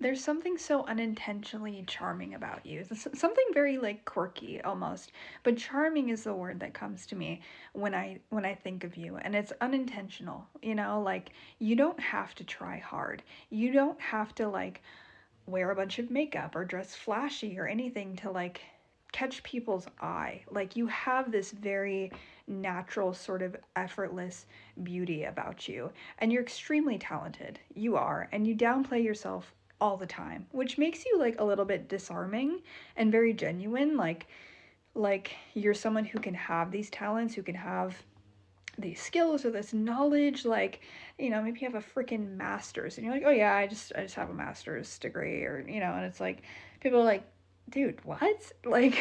There's something so unintentionally charming about you. Something very like quirky almost, but charming is the word that comes to me when I think of you, and it's unintentional. Like you don't have to try hard. You don't have to like wear a bunch of makeup or dress flashy or anything to like catch people's eye. Like you have this very natural sort of effortless beauty about you, and you're extremely talented. You are, and you downplay yourself all the time, which makes you like a little bit disarming and very genuine. Like you're someone who can have these talents, who can have these skills or this knowledge, like, maybe you have a freaking master's and you're like, oh yeah, I just have a master's degree, or and it's like people are like, dude, what? Like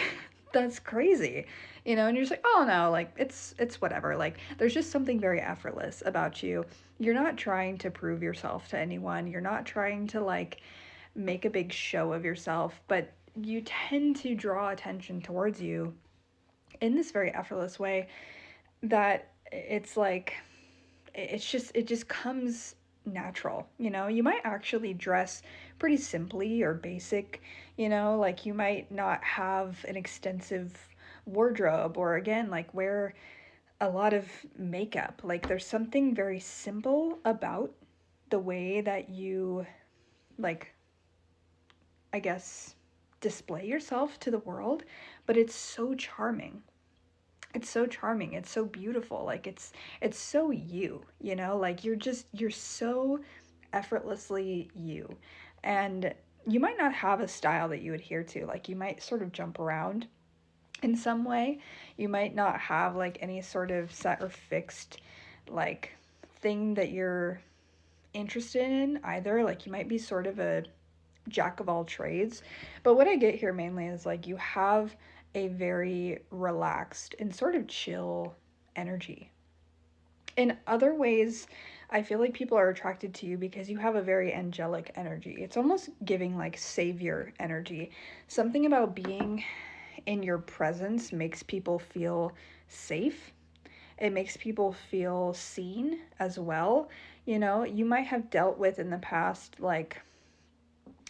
that's crazy. And you're just like, oh no, like it's whatever. Like there's just something very effortless about you. You're not trying to prove yourself to anyone. You're not trying to like make a big show of yourself, but you tend to draw attention towards you in this very effortless way that it's like it just comes natural. You might actually dress pretty simply or basic. Like you might not have an extensive wardrobe, or again like wear a lot of makeup. Like there's something very simple about the way that you, like, I guess, display yourself to the world, but it's so charming. It's so charming, it's so beautiful, like it's so you, like you're so effortlessly you. And you might not have a style that you adhere to, like you might sort of jump around in some way. You might not have like any sort of set or fixed like thing that you're interested in either. Like you might be sort of a jack of all trades. But what I get here mainly is like you have a very relaxed and sort of chill energy. In other ways, I feel like people are attracted to you because you have a very angelic energy. It's almost giving like savior energy. Something about being in your presence makes people feel safe. It makes people feel seen as well. You might have dealt with in the past like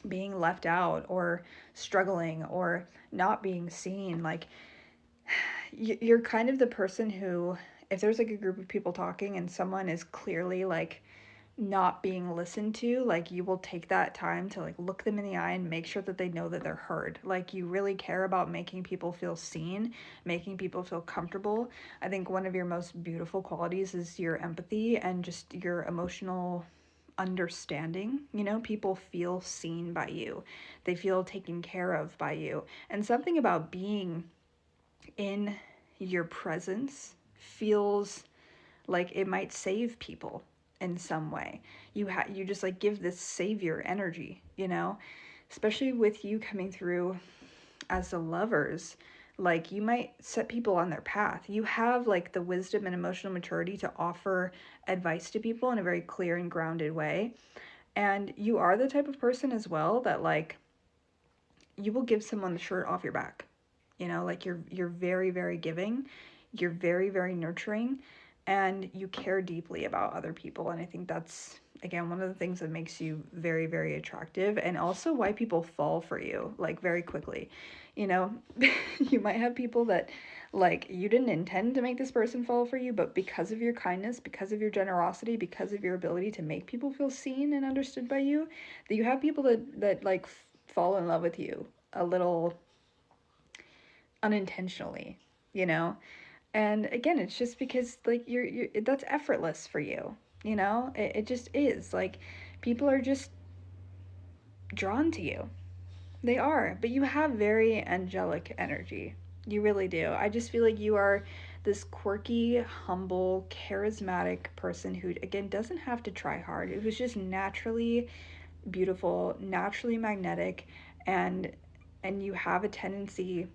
being left out or struggling or not being seen. Like you're kind of the person who, if there's like a group of people talking and someone is clearly like not being listened to, like you will take that time to like look them in the eye and make sure that they know that they're heard. Like you really care about making people feel seen, making people feel comfortable. I think one of your most beautiful qualities is your empathy and just your emotional understanding. People feel seen by you, they feel taken care of by you. And something about being in your presence feels like it might save people in some way. You just like give this savior energy, especially with you coming through as the lovers. Like you might set people on their path. You have like the wisdom and emotional maturity to offer advice to people in a very clear and grounded way. And you are the type of person as well that like you will give someone the shirt off your back. Like you're very very giving. You're very very nurturing, and you care deeply about other people. And I think that's, again, one of the things that makes you very very attractive, and also why people fall for you like very quickly. you know you might have people that like you didn't intend to make this person fall for you, but because of your kindness, because of your generosity, because of your ability to make people feel seen and understood by you, that you have people that like fall in love with you a little unintentionally, you know? And again, it's just because like you're that's effortless for you, it just is. Like people are just drawn to you. They are, but you have very angelic energy. You really do. I just feel like you are this quirky, humble, charismatic person who, again, doesn't have to try hard. It was just naturally beautiful, naturally magnetic, and you have a tendency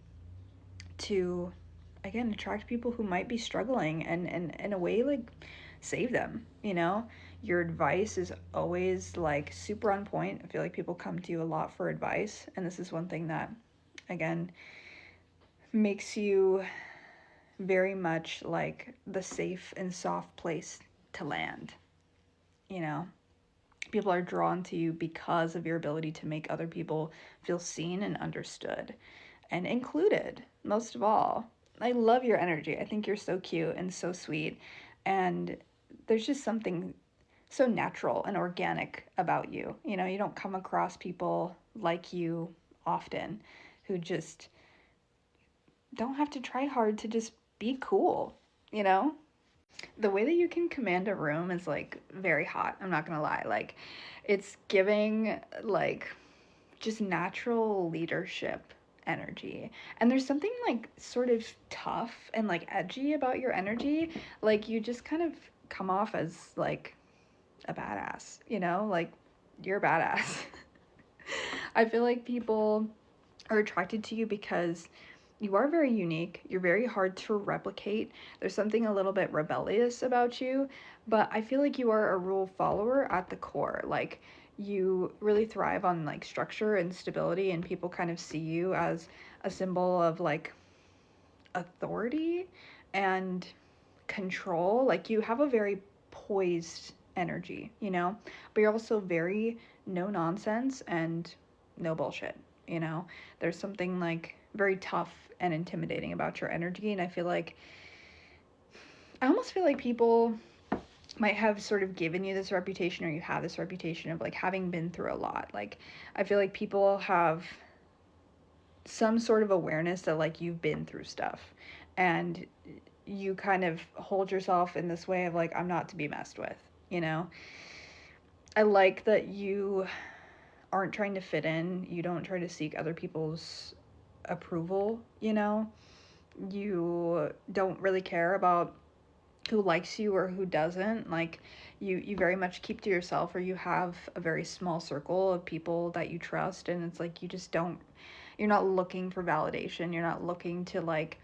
to, again, attract people who might be struggling, and in a way like save them. Your advice is always like super on point. I feel like people come to you a lot for advice, and this is one thing that, again, makes you very much like the safe and soft place to land, you know People are drawn to you because of your ability to make other people feel seen and understood and included, most of all. I love your energy. I think you're so cute and so sweet. And there's just something so natural and organic about you. You know, you don't come across people like you often who just don't have to try hard to just be cool, you know? The way that you can command a room is like very hot. I'm not gonna lie. Like, it's giving like just natural leadership energy. And there's something like sort of tough and like edgy about your energy. Like, you just kind of come off as like a badass, you know? Like, you're a badass. I feel like people are attracted to you because you are very unique. You're very hard to replicate. There's something a little bit rebellious about you, but I feel like you are a rule follower at the core. Like, you really thrive on like structure and stability, and people kind of see you as a symbol of like authority and control. Like, you have a very poised energy, you know, but you're also very no nonsense and no bullshit, you know. There's something like very tough and intimidating about your energy, and I almost feel like people might have sort of given you this reputation, or you have this reputation of like having been through a lot. Like, I feel like people have some sort of awareness that like you've been through stuff, and you kind of hold yourself in this way of like, I'm not to be messed with, you know. I like that you aren't trying to fit in. You don't try to seek other people's approval, you know. You don't really care about who likes you or who doesn't. Like, you very much keep to yourself, or you have a very small circle of people that you trust, and it's like you just don't, you're not looking for validation. You're not looking to like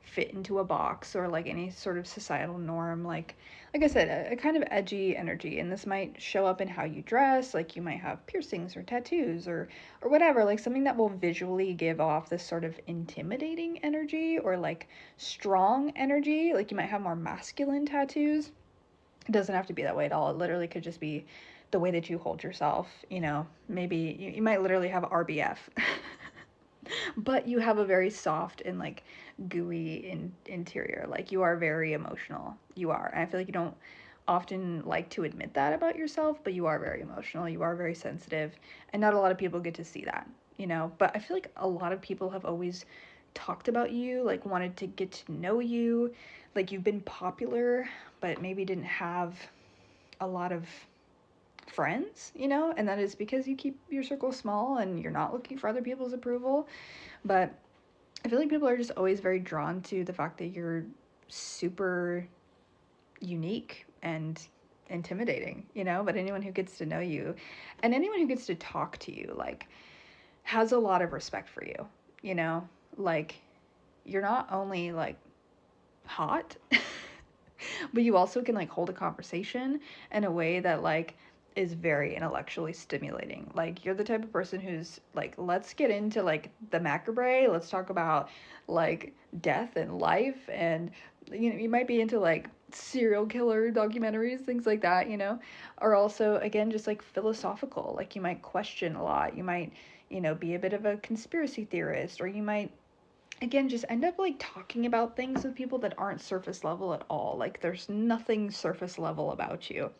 fit into a box or like any sort of societal norm. Like I said, a kind of edgy energy, and this might show up in how you dress. Like, you might have piercings or tattoos or whatever, like something that will visually give off this sort of intimidating energy or like strong energy. Like, you might have more masculine tattoos. It doesn't have to be that way at all. It literally could just be the way that you hold yourself, you know. Maybe you might literally have RBF. But you have a very soft and like gooey interior. Like, you are very emotional. You are. And I feel like you don't often like to admit that about yourself, but you are very emotional. You are very sensitive, and not a lot of people get to see that, you know. But I feel like a lot of people have always talked about you, like wanted to get to know you. Like, you've been popular, but maybe didn't have a lot of friends, you know, and that is because you keep your circle small and you're not looking for other people's approval. But I feel like people are just always very drawn to the fact that you're super unique and intimidating, you know. But anyone who gets to know you and anyone who gets to talk to you, like, has a lot of respect for you, you know. Like, you're not only like hot, but you also can like hold a conversation in a way that like is very intellectually stimulating. Like, you're the type of person who's like, let's get into like the macabre, let's talk about like death and life, and you know, you might be into like serial killer documentaries, things like that, you know. Or also, again, just like philosophical. Like, you might question a lot. You might, you know, be a bit of a conspiracy theorist, or you might, again, just end up like talking about things with people that aren't surface level at all. Like, there's nothing surface level about you.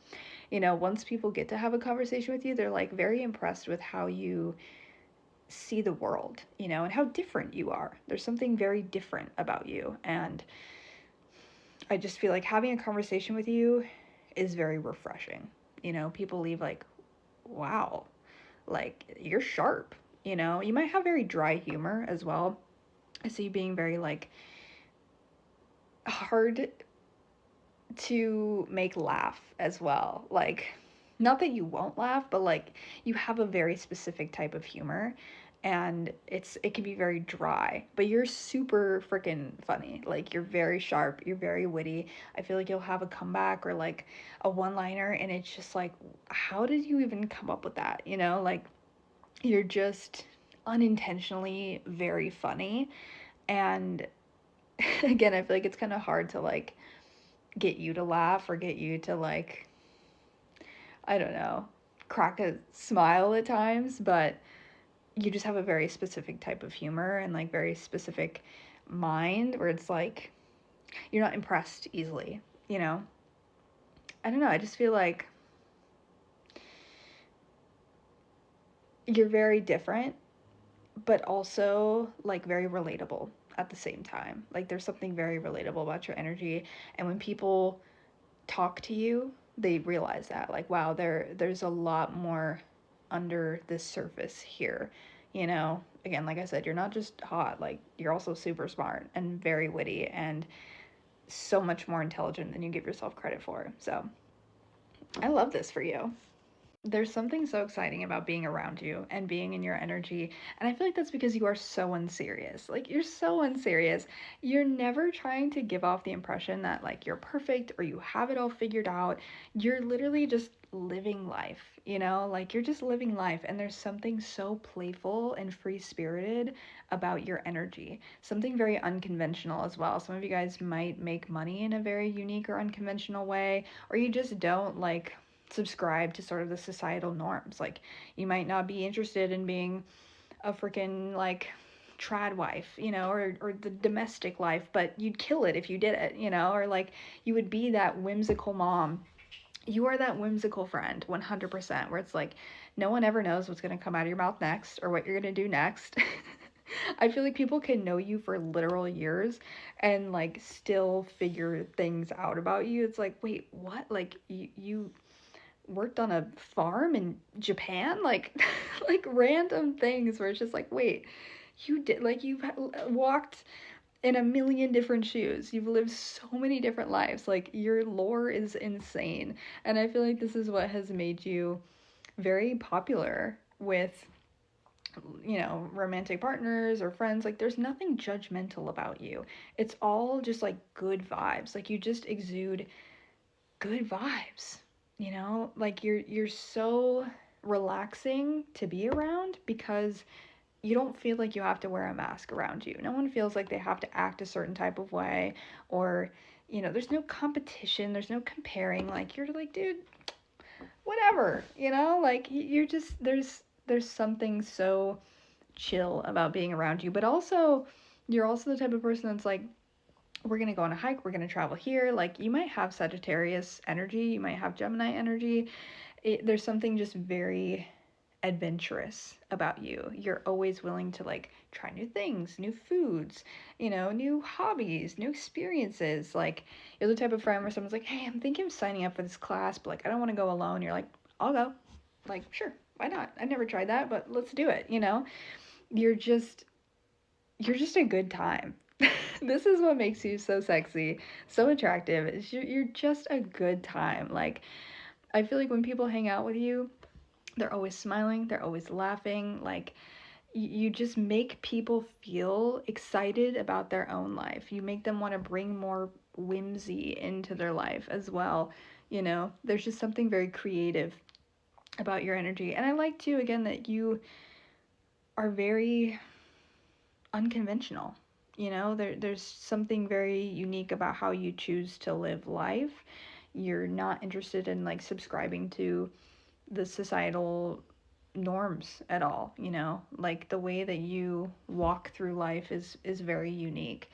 You know, once people get to have a conversation with you, they're like very impressed with how you see the world, you know, and how different you are. There's something very different about you. And I just feel like having a conversation with you is very refreshing. You know, people leave like, wow, like, you're sharp. You know, you might have very dry humor as well. I see you being very like hard to make laugh as well. Like, not that you won't laugh, but like, you have a very specific type of humor, and it can be very dry, but you're super freaking funny. Like, you're very sharp, you're very witty. I feel like you'll have a comeback or like a one-liner, and it's just like, how did you even come up with that? You know, like, you're just unintentionally very funny. And again, I feel like it's kind of hard to like get you to laugh or get you to like, I don't know, crack a smile at times, but you just have a very specific type of humor and like very specific mind where it's like you're not impressed easily, you know? I don't know, I just feel like you're very different, but also like very relatable at the same time. Like there's something very relatable about your energy, and when people talk to you, they realize that like wow, there's a lot more under this surface here. You know, again, like I said, you're not just hot, like you're also super smart and very witty and so much more intelligent than you give yourself credit for. So, I love this for you. There's something so exciting about being around you and being in your energy. And I feel like that's because you are so unserious. Like, you're so unserious. You're never trying to give off the impression that, like, you're perfect or you have it all figured out. You're literally just living life, you know? Like, you're just living life. And there's something so playful and free spirited about your energy. Something very unconventional as well. Some of you guys might make money in a very unique or unconventional way, or you just don't, like, subscribe to sort of the societal norms. Like, you might not be interested in being a freaking, like, trad wife, you know, or the domestic life, but you'd kill it if you did it, you know, or like you would be that whimsical mom. You are that whimsical friend 100%, where it's like no one ever knows what's going to come out of your mouth next or what you're going to do next. I feel like people can know you for literal years and like still figure things out about you. It's like, wait, what? Like you worked on a farm in Japan, like like random things where it's just like, wait, you did like you've walked in a million different shoes. You've lived so many different lives. Like your lore is insane. And I feel like this is what has made you very popular with romantic partners or friends. Like there's nothing judgmental about you. It's all just like good vibes. Like you just exude good vibes, you know? Like you're so relaxing to be around because you don't feel like you have to wear a mask around you. No one feels like they have to act a certain type of way, or there's no competition, there's no comparing. Like you're like, dude, whatever, like you're just there's something so chill about being around you, but also you're also the type of person that's like, we're going to go on a hike, we're going to travel here. Like you might have Sagittarius energy, you might have Gemini energy. There's something just very adventurous about you. You're always willing to like try new things, new foods, new hobbies, new experiences. Like you're the type of friend where someone's like, hey, I'm thinking of signing up for this class, but like I don't want to go alone. You're like, I'll go. Like, sure, why not? I've never tried that, but let's do it, You're just a good time. This is what makes you so sexy, so attractive. You're just a good time. Like I feel like when people hang out with you, they're always smiling, they're always laughing. Like you just make people feel excited about their own life. You make them want to bring more whimsy into their life as well. There's just something very creative about your energy. And I like too, again, that you are very unconventional. There's something very unique about how you choose to live life. You're not interested in like subscribing to the societal norms at all. Like the way that you walk through life is very unique.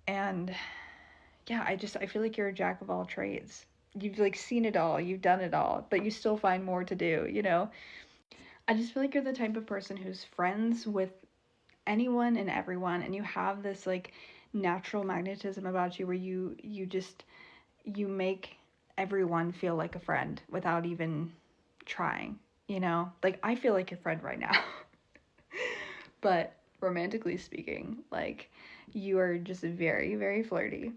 And yeah, I feel like you're a jack of all trades. You've like seen it all, you've done it all, but you still find more to do. I just feel like you're the type of person who's friends with anyone and everyone, and you have this like natural magnetism about you where you make everyone feel like a friend without even trying. Like I feel like your friend right now. But romantically speaking, like you are just very, very flirty,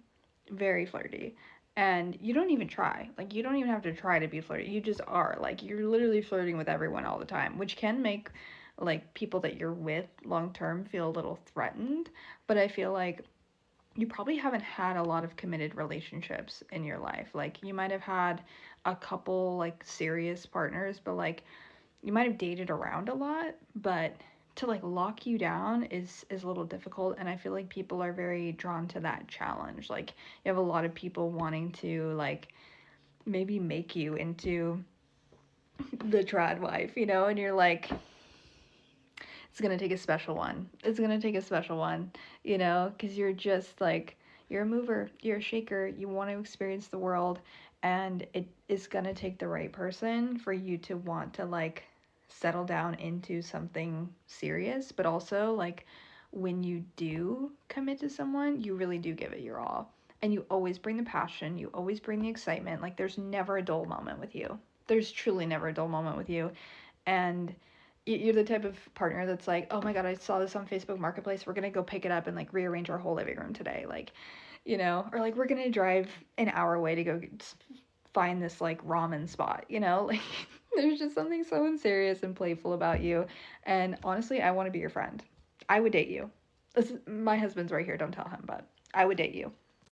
very flirty. And you don't even try. Like you don't even have to try to be flirty. You just are. Like you're literally flirting with everyone all the time, which can make like people that you're with long term feel a little threatened. But I feel like you probably haven't had a lot of committed relationships in your life. Like you might have had a couple like serious partners, but like you might have dated around a lot, but to like lock you down is a little difficult. And I feel like people are very drawn to that challenge. Like you have a lot of people wanting to like maybe make you into the trad wife, you know, and you're like, it's gonna take a special one. It's gonna take a special one, you know, because you're just like, you're a mover, you're a shaker, you want to experience the world, and it is gonna take the right person for you to want to like settle down into something serious, but also like when you do commit to someone, you really do give it your all. And you always bring the passion, you always bring the excitement. Like there's never a dull moment with you. There's truly never a dull moment with you. And you're the type of partner that's like, oh my god, I saw this on Facebook Marketplace. We're gonna go pick it up and like rearrange our whole living room today, like, you know, or like we're gonna drive an hour away to go find this like ramen spot, you know, like there's just something so serious and playful about you. And honestly, I want to be your friend. I would date you. My husband's right here. Don't tell him, but I would date you.